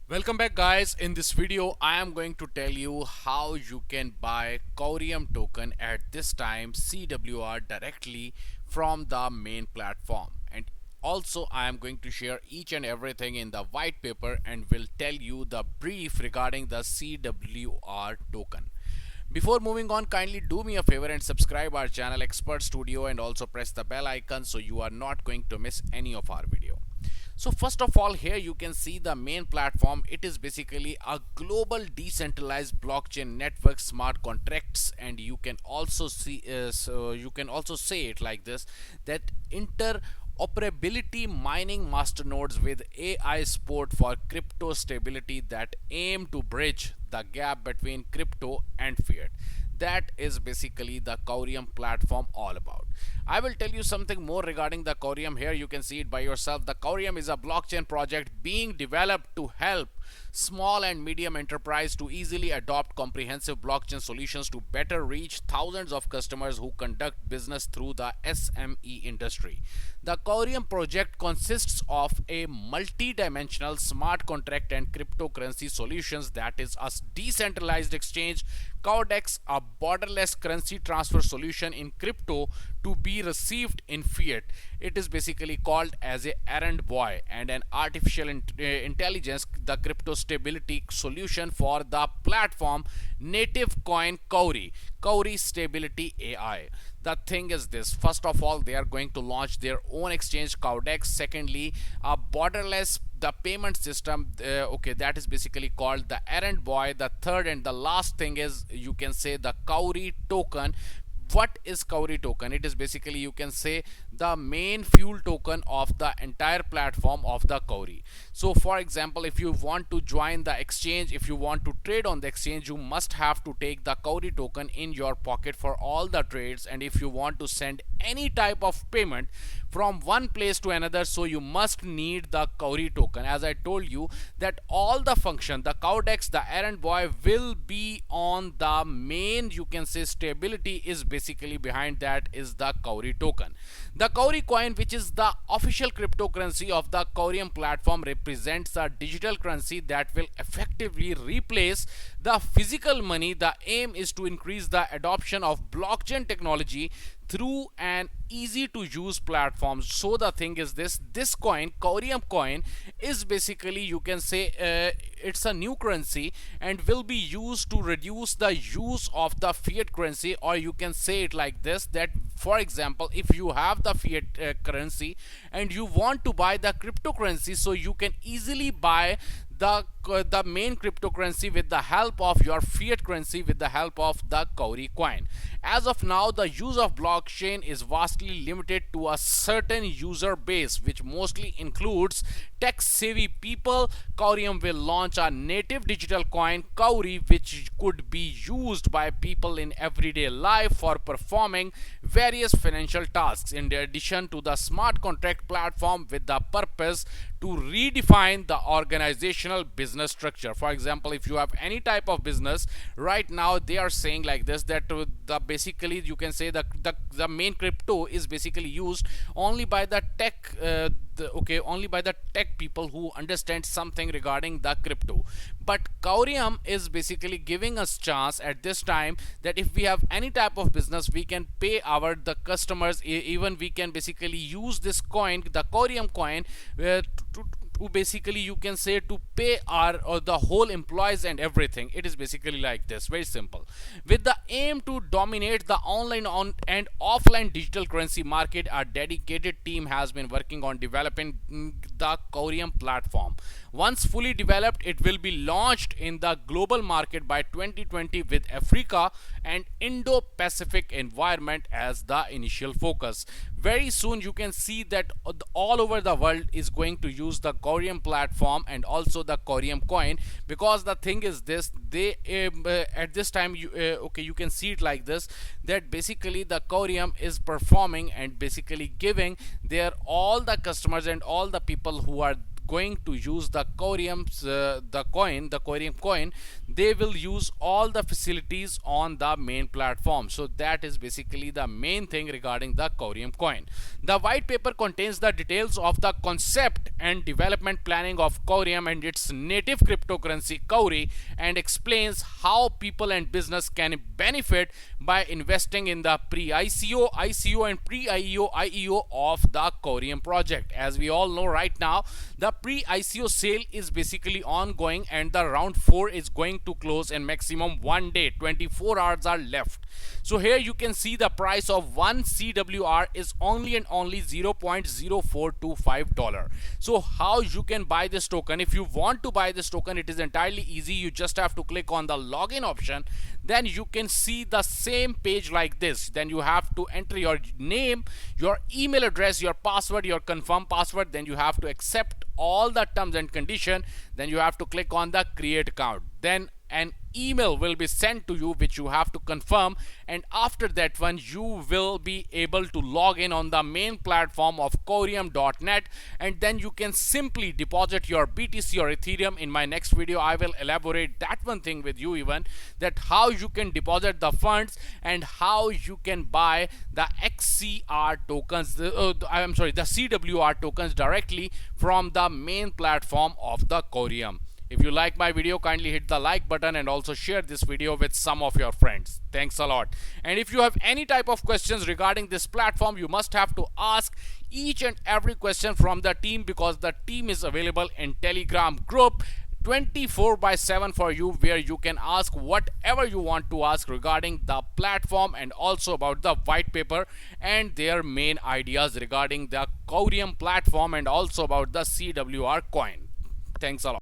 Welcome back guys. In this video I am going to tell you how you can buy Corium token at this time CWR directly from the main platform, and also I am going to share each and everything in the white paper and will tell you the brief regarding the CWR token. Before moving on, kindly do me a favor and subscribe our channel Expert Studio and also press the bell icon so you are not going to miss any of our video. So first of all, here you can see the main platform. It is basically a global decentralized blockchain network smart contracts, and you can also see so you can also say it like this, that interoperability mining masternodes with AI support for crypto stability that aim to bridge the gap between crypto and fiat. That is basically the Corium platform all about. I will tell you something more regarding the Corium. Here you can see it by yourself. The Corium is a blockchain project being developed to help small and medium enterprise to easily adopt comprehensive blockchain solutions to better reach thousands of customers who conduct business through the SME industry. The Corium project consists of a multi-dimensional smart contract and cryptocurrency solutions that is a decentralized exchange, Caudex, a borderless currency transfer solution in crypto to be received in fiat. It is basically called as a errand boy, and an artificial intelligence, the crypto stability solution for the platform native coin Kauri Stability AI. The thing is this: first of all, they are going to launch their own exchange Caudex. Secondly, a borderless the payment system, okay, that is basically called the errand boy. The third and the last thing is, you can say, the Kauri token. What is Kauri token? It is basically, you can say, the main fuel token of the entire platform of the Kauri. So for example, if you want to join the exchange, if you want to trade on the exchange, you must have to take the Kauri token in your pocket for all the trades. And if you want to send any type of payment from one place to another, so you must need the Kauri token. As I told you, that all the function, the Caudex, the errand boy will be on the main, you can say, stability is basically behind that is the Kauri token. The Kauri coin, which is the official cryptocurrency of the Corium platform, represents a digital currency that will effectively replace the physical money. The aim is to increase the adoption of blockchain technology through an easy to use platform. So the thing is this coin, Corium coin, is basically, you can say, it's a new currency and will be used to reduce the use of the fiat currency. Or you can say it like this, that for example, if you have the fiat currency and you want to buy the cryptocurrency, so you can easily buy the main cryptocurrency with the help of your fiat currency, with the help of the Kauri coin. As of now, the use of blockchain is vastly limited to a certain user base, which mostly includes tech savvy people. Corium will launch a native digital coin, Kauri, which could be used by people in everyday life for performing various financial tasks, in addition to the smart contract platform, with the purpose to redefine the organizational business structure. For example, if you have any type of business right now, they are saying like this, that the basically, you can say, the main crypto is basically used only by the tech only by the tech people who understand something regarding the crypto. But Corium is basically giving us chance at this time that if we have any type of business, we can pay our the customers, even we can basically use this coin, the Corium coin, to basically, you can say, to pay our the whole employees and everything. It is basically like this, very simple. With the aim to dominate the online on and offline digital currency market, a dedicated team has been working on developing the Corium platform. Once fully developed, it will be launched in the global market by 2020, with Africa and Indo-Pacific environment as the initial focus. Very soon you can see that all over the world is going to use the Corium platform and also the Corium coin, because the thing is this, they at this time, you can see it like this, that basically the Corium is performing and basically giving their all the customers and all the people who are going to use the Corium coin, they will use all the facilities on the main platform. So that is basically the main thing regarding the Corium coin. The white paper contains the details of the concept and development planning of Corium and its native cryptocurrency Cowry, and explains how people and business can benefit by investing in the pre-ICO, ICO and pre-IEO, IEO of the Corium project. As we all know right now, the pre-ICO sale is basically ongoing and the round 4 is going to close in maximum 1 day. 24 hours are left. So here you can see the price of 1 CWR is only and only $0.0425. So how you can buy this token? If you want to buy this token, it is entirely easy. You just have to click on the login option. Then you can see the same page like this. Then you have to enter your name, your email address, your password, your confirm password. Then you have to accept all the terms and condition. Then you have to click on the create account. Then an email will be sent to you which you have to confirm, and after that one you will be able to log in on the main platform of Corium.net, and then you can simply deposit your BTC or Ethereum. In my next video I will elaborate that one thing with you, even that how you can deposit the funds and how you can buy the XCR tokens, the CWR tokens directly from the main platform of the Corium. If you like my video, kindly hit the like button and also share this video with some of your friends. Thanks a lot. And if you have any type of questions regarding this platform, you must have to ask each and every question from the team, because the team is available in Telegram group 24/7 for you, where you can ask whatever you want to ask regarding the platform and also about the white paper and their main ideas regarding the Corium platform and also about the CWR coin. Thanks a lot.